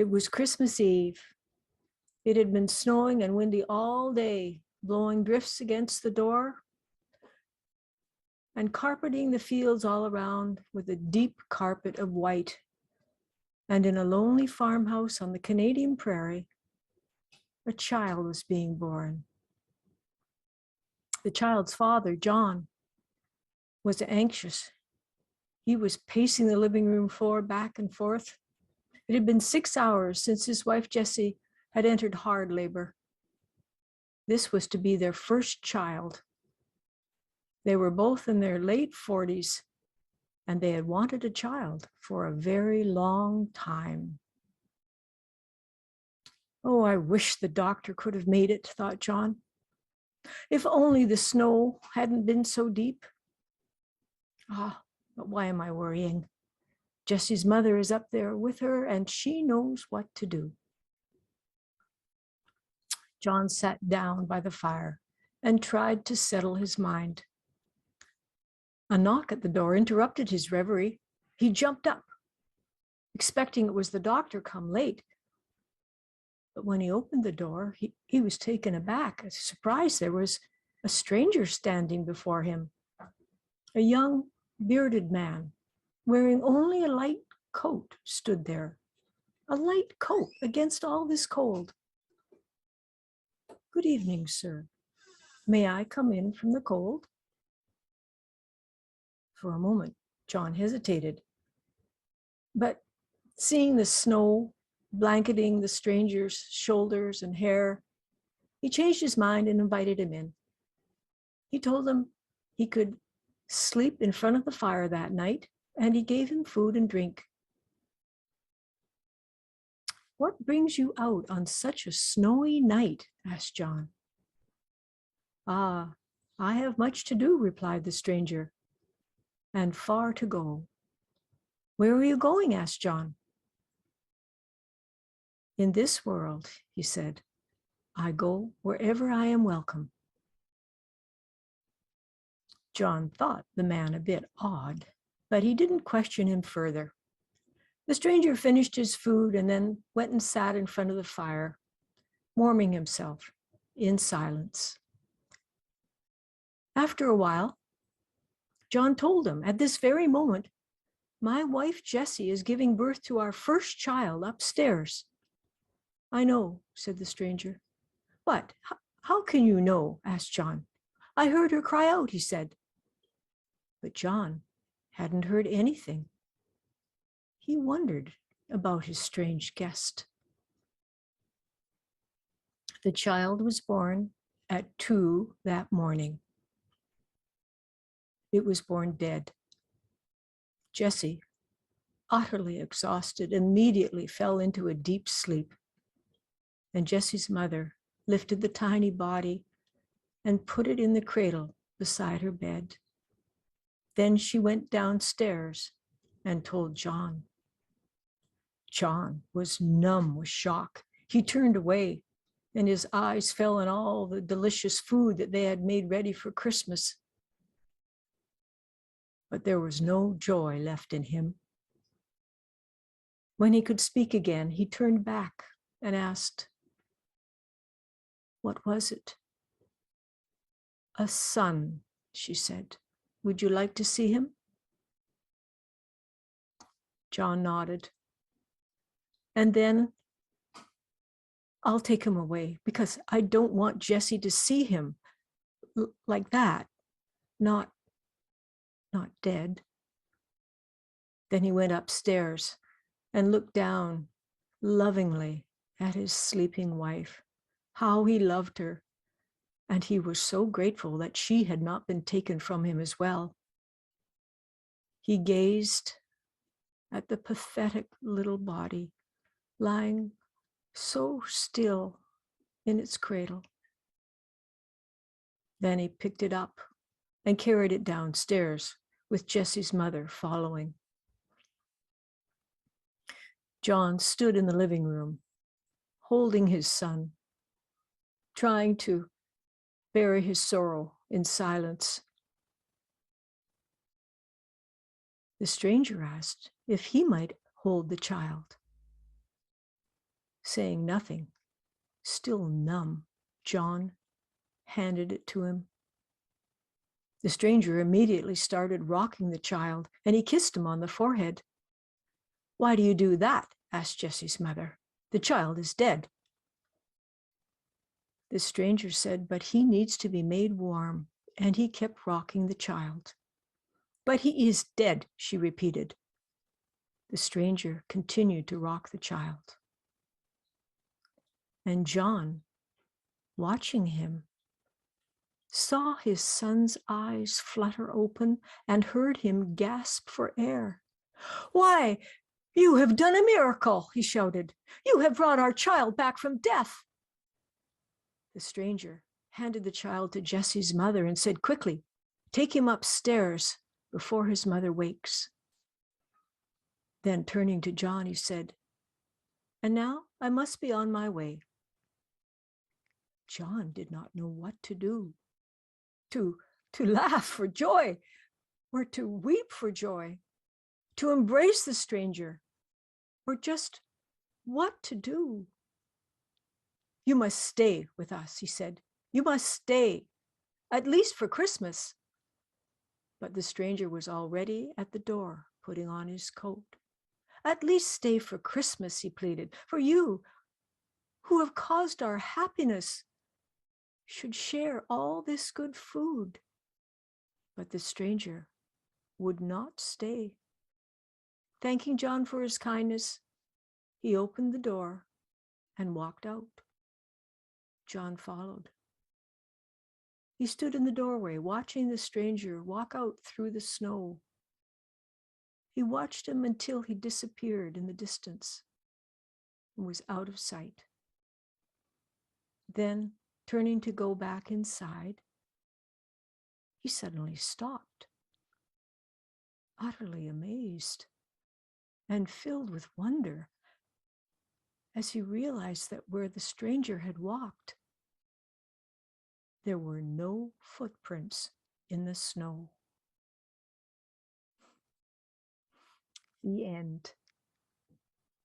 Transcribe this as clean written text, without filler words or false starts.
It was Christmas Eve. It had been snowing and windy all day, blowing drifts against the door and carpeting the fields all around with a deep carpet of white. And in a lonely farmhouse on the Canadian prairie, a child was being born. The child's father, John, was anxious. He was pacing the living room floor back and forth. It had been 6 hours since his wife, Jessie, had entered hard labor. This was to be their first child. They were both in their late 40s, and they had wanted a child for a very long time. Oh, I wish the doctor could have made it, thought John. If only the snow hadn't been so deep. But why am I worrying? Jessie's mother is up there with her, and she knows what to do. John sat down by the fire and tried to settle his mind. A knock at the door interrupted his reverie. He jumped up, expecting it was the doctor come late. But when he opened the door, he was taken aback. Surprised there was a stranger standing before him. A young, bearded man, wearing only a light coat, stood there. A light coat against all this cold. Good evening, sir. May I come in from the cold? For a moment, John hesitated. But seeing the snow blanketing the stranger's shoulders and hair, he changed his mind and invited him in. He told him he could sleep in front of the fire that night, and he gave him food and drink. What brings you out on such a snowy night? Asked John. I have much to do, replied the stranger, and far to go. Where are you going? Asked John. In this world, he said, I go wherever I am welcome. John thought the man a bit odd, but he didn't question him further. The stranger finished his food and then went and sat in front of the fire, warming himself in silence. After a while, John told him, at this very moment, my wife Jessie is giving birth to our first child upstairs. I know, said the stranger. What? How can you know? Asked John. I heard her cry out, he said. But John hadn't heard anything. He wondered about his strange guest. The child was born at 2 that morning. It was born dead. Jessie, utterly exhausted, immediately fell into a deep sleep. And Jessie's mother lifted the tiny body and put it in the cradle beside her bed. Then she went downstairs and told John. John was numb with shock. He turned away, and his eyes fell on all the delicious food that they had made ready for Christmas. But there was no joy left in him. When he could speak again, he turned back and asked, what was it? A son, she said. Would you like to see him? John nodded. And then I'll take him away because I don't want Jessie to see him like that, not dead. Then he went upstairs and looked down lovingly at his sleeping wife. How he loved her, and he was so grateful that she had not been taken from him as well. He gazed at the pathetic little body lying so still in its cradle. Then he picked it up and carried it downstairs with Jessie's mother following. John stood in the living room, holding his son, trying to bury his sorrow in silence. The stranger asked if he might hold the child. Saying nothing, still numb, John handed it to him. The stranger immediately started rocking the child, and he kissed him on the forehead. "Why do you do that?" asked Jessie's mother. "The child is dead." The stranger said, "But he needs to be made warm," and he kept rocking the child. "But he is dead," she repeated. The stranger continued to rock the child. And John, watching him, saw his son's eyes flutter open and heard him gasp for air. "Why, you have done a miracle," he shouted. "You have brought our child back from death." The stranger handed the child to Jessie's mother and said, "Quickly, take him upstairs before his mother wakes." Then turning to John, he said, "And now I must be on my way." John did not know what to do. To laugh for joy, or to weep for joy, to embrace the stranger, or just what to do. "You must stay with us," he said. "You must stay, at least for Christmas." But the stranger was already at the door, putting on his coat. "At least stay for Christmas," he pleaded, "for you, who have caused our happiness, should share all this good food." But the stranger would not stay. Thanking John for his kindness, he opened the door and walked out. John followed. He stood in the doorway, watching the stranger walk out through the snow. He watched him until he disappeared in the distance and was out of sight. Then, turning to go back inside, he suddenly stopped, utterly amazed and filled with wonder as he realized that where the stranger had walked, there were no footprints in the snow. The end.